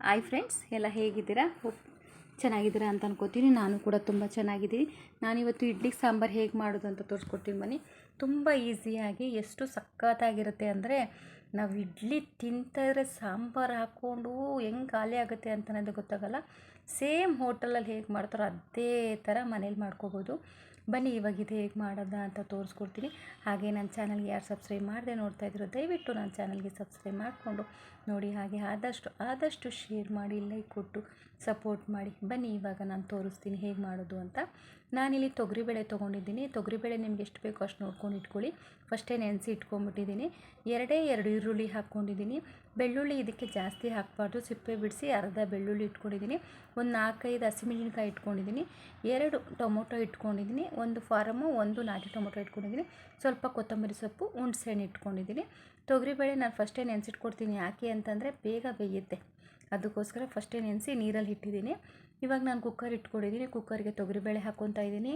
Hi friends, ಎಲ್ಲ ಹೇಗಿದ್ದೀರಾ? ಚೆನ್ನಾಗಿದ್ದೀರಾ ಅಂತ ಅನ್ಕೋತೀನಿ. ನಾನು ಕೂಡ ತುಂಬ ಚೆನ್ನಾಗಿದ್ದೀನಿ. ನಾನಿವತ್ತು ಇಡ್ಲಿಗೆ ಸಾಂಬಾರು ಹೇಗೆ ಮಾಡೋದು ಅಂತ ತೋರಿಸ್ಕೊಡ್ತೀನಿ ಬನ್ನಿ. ತುಂಬ ಈಸಿಯಾಗಿ ಎಷ್ಟು ಸಖತ್ತಾಗಿರುತ್ತೆ ಅಂದರೆ, ನಾವು ಇಡ್ಲಿ ತಿಂತಾಯಿದ್ರೆ ಸಾಂಬಾರು ಹಾಕ್ಕೊಂಡು ಹೆಂಗೆ ಖಾಲಿ ಆಗುತ್ತೆ ಅಂತಲೇ ಗೊತ್ತಾಗಲ್ಲ. ಸೇಮ್ ಹೋಟೆಲಲ್ಲಿ ಹೇಗೆ ಮಾಡ್ತಾರೋ ಅದೇ ಥರ ಮನೇಲಿ ಮಾಡ್ಕೋಬೋದು. ಬನ್ನಿ ಇವಾಗ ಇದು ಹೇಗೆ ಮಾಡೋದಾ ಅಂತ ತೋರಿಸ್ಕೊಡ್ತೀನಿ. ಹಾಗೆ ನನ್ನ ಚಾನಲ್ಗೆ ಯಾರು ಸಬ್ಸ್ಕ್ರೈಬ್ ಮಾಡದೆ ನೋಡ್ತಾ ಇದ್ದೀರೋ ದಯವಿಟ್ಟು ನನ್ನ ಚಾನಲ್ಗೆ ಸಬ್ಸ್ಕ್ರೈಬ್ ಮಾಡಿಕೊಂಡು ನೋಡಿ. ಹಾಗೆ ಆದಷ್ಟು ಶೇರ್ ಮಾಡಿ, ಲೈಕ್ ಕೊಟ್ಟು ಸಪೋರ್ಟ್ ಮಾಡಿ. ಬನ್ನಿ ಇವಾಗ ನಾನು ತೋರಿಸ್ತೀನಿ ಹೇಗೆ ಮಾಡೋದು ಅಂತ. ನಾನಿಲ್ಲಿ ತೊಗರಿಬೇಳೆ ತೊಗೊಂಡಿದ್ದೀನಿ. ತೊಗರಿಬೇಳೆ ನಿಮ್ಗೆ ಎಷ್ಟು ಬೇಕೋ ಅಷ್ಟು ನೋಡ್ಕೊಂಡು ಇಟ್ಕೊಳ್ಳಿ. ಫಸ್ಟೇ ನೆನೆಸಿ ಇಟ್ಕೊಂಡ್ಬಿಟ್ಟಿದ್ದೀನಿ. ಎರಡು ಈರುಳ್ಳಿ ಹಾಕ್ಕೊಂಡಿದ್ದೀನಿ. ಬೆಳ್ಳುಳ್ಳಿ ಇದಕ್ಕೆ ಜಾಸ್ತಿ ಹಾಕಬಾರ್ದು, ಸಿಪ್ಪೆ ಬಿಡಿಸಿ ಅರ್ಧ ಬೆಳ್ಳುಳ್ಳಿ ಇಟ್ಕೊಂಡಿದ್ದೀನಿ. ಒಂದು 4-5 ಹಸಿಮೆಣಸಿನ್ಕಾಯಿ ಇಟ್ಕೊಂಡಿದ್ದೀನಿ. 2 ಟೊಮೊಟೊ ಇಟ್ಕೊಂಡಿದ್ದೀನಿ. ಒಂದು ಫಾರಮು, ಒಂದು ನಾಟಿ ಟೊಮೊಟೊ ಇಟ್ಕೊಂಡಿದ್ದೀನಿ. ಸ್ವಲ್ಪ ಕೊತ್ತಂಬರಿ ಸೊಪ್ಪು, ಹುಣಸೆಹಣ್ಣು ಇಟ್ಕೊಂಡಿದ್ದೀನಿ. ತೊಗರಿಬೇಳೆ ನಾನು ಫಸ್ಟೇ ನೆನೆಸಿಟ್ಕೊಡ್ತೀನಿ. ಯಾಕೆ ಅಂತಂದರೆ ಬೇಗ ಬೇಯುತ್ತೆ, ಅದಕ್ಕೋಸ್ಕರ ಫಸ್ಟೇ ನೆನೆಸಿ ನೀರಲ್ಲಿ ಇಟ್ಟಿದ್ದೀನಿ. ಇವಾಗ ನಾನು ಕುಕ್ಕರ್ ಇಟ್ಕೊಂಡಿದ್ದೀನಿ. ಕುಕ್ಕರ್ಗೆ ತೊಗರಿಬೇಳೆ ಹಾಕ್ಕೊತಾ ಇದ್ದೀನಿ.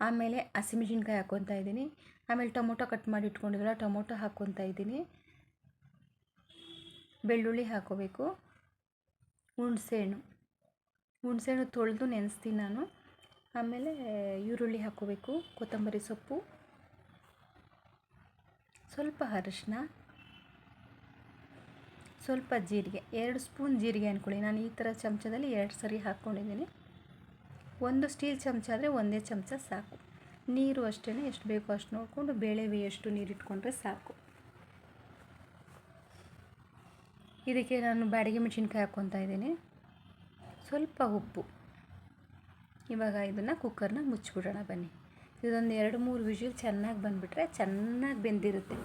ಆಮೇಲೆ ಹಸಿಮೆಣಸಿನ್ಕಾಯಿ ಹಾಕ್ಕೊತಾ ಇದ್ದೀನಿ. ಆಮೇಲೆ ಟೊಮೊಟೊ ಕಟ್ ಮಾಡಿ ಇಟ್ಕೊಂಡಿದ್ವಲ್ಲ, ಟೊಮೊಟೊ ಹಾಕ್ಕೊತಾ ಇದ್ದೀನಿ. ಬೆಳ್ಳುಳ್ಳಿ ಹಾಕ್ಕೋಬೇಕು. ಹುಣಸೆಹಣ್ಣು ತೊಳೆದು ನೆನೆಸ್ತೀನಿ ನಾನು. ಆಮೇಲೆ ಈರುಳ್ಳಿ ಹಾಕ್ಕೋಬೇಕು, ಕೊತ್ತಂಬರಿ ಸೊಪ್ಪು, ಸ್ವಲ್ಪ ಅರಿಶಿನ, ಸ್ವಲ್ಪ ಜೀರಿಗೆ, 2 ಸ್ಪೂನ್ ಜೀರಿಗೆ ಅಂದ್ಕೊಳ್ಳಿ. ನಾನು ಈ ಥರ ಚಮಚದಲ್ಲಿ 2 ಸರಿ ಹಾಕ್ಕೊಂಡಿದ್ದೀನಿ. ಒಂದು ಸ್ಟೀಲ್ ಚಮಚ ಆದರೆ 1 ಚಮಚ ಸಾಕು. ನೀರು ಅಷ್ಟೇ, ಎಷ್ಟು ಬೇಕೋ ಅಷ್ಟು ನೋಡಿಕೊಂಡು ಬೇಳೆ ಬೇಯೋಷ್ಟು ನೀರು ಇಟ್ಕೊಂಡ್ರೆ ಸಾಕು. ಇದಕ್ಕೆ ನಾನು ಬ್ಯಾಡಗಿ ಮೆಣಸಿನ್ಕಾಯಿ ಹಾಕ್ಕೊತಾ ಇದ್ದೀನಿ, ಸ್ವಲ್ಪ ಉಪ್ಪು. ಇವಾಗ ಇದನ್ನು ಕುಕ್ಕರ್ನ ಮುಚ್ಚಿಬಿಡೋಣ ಬನ್ನಿ. ಇದೊಂದು 2-3 ವಿಷಲ್ ಚೆನ್ನಾಗಿ ಬಂದುಬಿಟ್ರೆ ಚೆನ್ನಾಗಿ ಬೆಂದಿರುತ್ತೆ.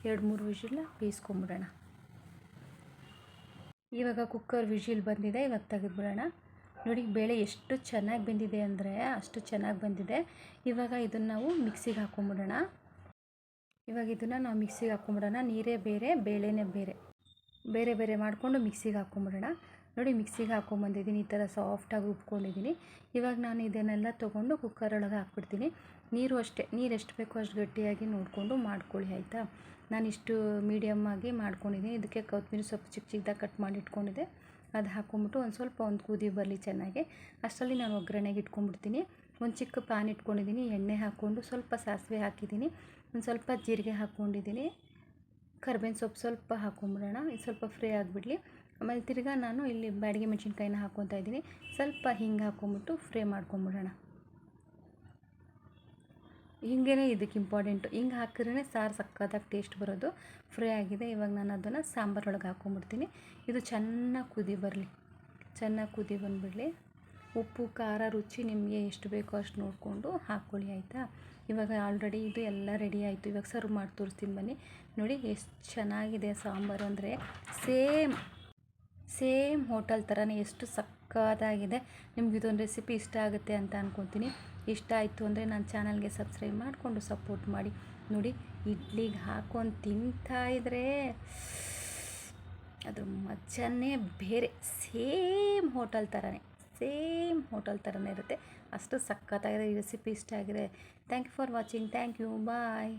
2-3 ವಿಷಲ್ನ ಬೇಯಿಸ್ಕೊಂಬಿಡೋಣ. ಇವಾಗ ಕುಕ್ಕರ್ ವಿಷಲ್ ಬಂದಿದೆ. ಇವಾಗ ತೆಗೆದುಬಿಡೋಣ. ನೋಡಿ ಬೇಳೆ ಎಷ್ಟು ಚೆನ್ನಾಗಿ ಬೆಂದಿದೆ ಅಂದರೆ ಅಷ್ಟು ಚೆನ್ನಾಗಿ ಬಂದಿದೆ. ಇವಾಗ ಇದನ್ನು ನಾವು ಮಿಕ್ಸಿಗೆ ಹಾಕ್ಕೊಂಬಿಡೋಣ. ನೀರೇ ಬೇರೆ, ಬೇಳೆನೇ ಬೇರೆ ಬೇರೆ ಮಾಡಿಕೊಂಡು ಮಿಕ್ಸಿಗೆ ಹಾಕ್ಕೊಂಬಿಡೋಣ. ನೋಡಿ ಮಿಕ್ಸಿಗೆ ಹಾಕ್ಕೊಂಬಂದಿದ್ದೀನಿ. ಈ ಥರ ಸಾಫ್ಟಾಗಿ ರುಬ್ಕೊಂಡಿದ್ದೀನಿ. ಇವಾಗ ನಾನು ಇದನ್ನೆಲ್ಲ ತೊಗೊಂಡು ಕುಕ್ಕರೊಳಗೆ ಹಾಕ್ಬಿಡ್ತೀನಿ. ನೀರು ಅಷ್ಟೇ, ನೀರು ಎಷ್ಟು ಬೇಕೋ ಅಷ್ಟು ಗಟ್ಟಿಯಾಗಿ ನೋಡಿಕೊಂಡು ಮಾಡ್ಕೊಳ್ಳಿ, ಆಯಿತಾ? ನಾನಿಷ್ಟು ಮೀಡಿಯಮ್ ಆಗಿ ಮಾಡ್ಕೊಂಡಿದ್ದೀನಿ. ಇದಕ್ಕೆ ಕೊತ್ತಂಬರಿ ಸೊಪ್ಪು ಚಿಕ್ಕದಾಗಿ ಕಟ್ ಮಾಡಿ ಇಟ್ಕೊಂಡಿದ್ದೆ, ಅದು ಹಾಕ್ಕೊಂಬಿಟ್ಟು ಒಂದು ಕುದಿ ಬರಲಿ ಚೆನ್ನಾಗಿ. ಅಷ್ಟರಲ್ಲಿ ನಾನು ಒಗ್ಗರಣೆಗೆ ಇಟ್ಕೊಂಡ್ಬಿಡ್ತೀನಿ. ಒಂದು ಚಿಕ್ಕ ಪ್ಯಾನ್ ಇಟ್ಕೊಂಡಿದ್ದೀನಿ. ಎಣ್ಣೆ ಹಾಕ್ಕೊಂಡು ಸ್ವಲ್ಪ ಸಾಸಿವೆ ಹಾಕಿದ್ದೀನಿ, ಒಂದು ಸ್ವಲ್ಪ ಜೀರಿಗೆ ಹಾಕ್ಕೊಂಡಿದ್ದೀನಿ. ಕರ್ಬೇವಿನ ಸೊಪ್ಪು ಸ್ವಲ್ಪ ಹಾಕ್ಕೊಂಬಿಡೋಣ. ಇದು ಸ್ವಲ್ಪ ಫ್ರೈ ಆಗಿಬಿಡಲಿ. ಆಮೇಲೆ ತಿರ್ಗಾ ನಾನು ಇಲ್ಲಿ ಬ್ಯಾಡಗಿ ಮೆಣಸಿನ್ಕಾಯಿನ ಹಾಕ್ಕೊತಾ ಇದ್ದೀನಿ. ಸ್ವಲ್ಪ ಹಿಂಗೆ ಹಾಕ್ಕೊಂಬಿಟ್ಟು ಫ್ರೈ ಮಾಡ್ಕೊಂಬಿಡೋಣ. ಹಿಂಗೇ ಇದಕ್ಕೆ ಇಂಪಾರ್ಟೆಂಟು. ಹಿಂಗೆ ಹಾಕಿದ್ರೇ ಸಾರು ಸಕ್ಕತ್ತಾಗಿ ಟೇಸ್ಟ್ ಬರೋದು. ಫ್ರೈ ಆಗಿದೆ. ಇವಾಗ ನಾನು ಅದನ್ನು ಸಾಂಬಾರೊಳಗೆ ಹಾಕ್ಕೊಂಬಿಡ್ತೀನಿ. ಇದು ಚೆನ್ನಾಗಿ ಕುದಿ ಬಂದುಬಿಡಲಿ. ಉಪ್ಪು ಖಾರ ರುಚಿ ನಿಮಗೆ ಎಷ್ಟು ಬೇಕೋ ಅಷ್ಟು ನೋಡಿಕೊಂಡು ಹಾಕ್ಕೊಳ್ಳಿ, ಆಯಿತಾ? ಇವಾಗ ಆಲ್ರೆಡಿ ಇದು ಎಲ್ಲ ರೆಡಿ ಆಯಿತು. ಇವಾಗ ಸರ್ವ್ ಮಾಡಿ ತೋರಿಸ್ತೀನಿ ಬನ್ನಿ. ನೋಡಿ ಎಷ್ಟು ಚೆನ್ನಾಗಿದೆ ಸಾಂಬಾರು ಅಂದರೆ ಸೇಮ್ ಹೋಟೆಲ್ ಥರನೇ ಎಷ್ಟು ಸಕ್ಕತ್ತಾಗಿದೆ. ನಿಮ್ಗೆ ಇದೊಂದು ರೆಸಿಪಿ ಇಷ್ಟ ಆಗುತ್ತೆ ಅಂತ ಅಂದ್ಕೊತೀನಿ. ಇಷ್ಟ ಆಯಿತು ಅಂದರೆ ನನ್ನ ಚಾನಲ್ಗೆ ಸಬ್ಸ್ಕ್ರೈಬ್ ಮಾಡಿಕೊಂಡು ಸಪೋರ್ಟ್ ಮಾಡಿ. ನೋಡಿ ಇಡ್ಲಿಗೆ ಹಾಕ್ಕೊಂಡು ತಿಂತಾಯಿದ್ರೆ ಅದ್ರ ಮಜಾನೇ ಬೇರೆ. ಸೇಮ್ ಹೋಟೆಲ್ ಥರನೇ ಇರುತ್ತೆ. ಅಷ್ಟು ಸಕ್ಕತ್ತಾಗಿದೆ. ಈ ರೆಸಿಪಿ ಇಷ್ಟ ಆಗಿದೆ. Thank you for watching. Thank you. Bye.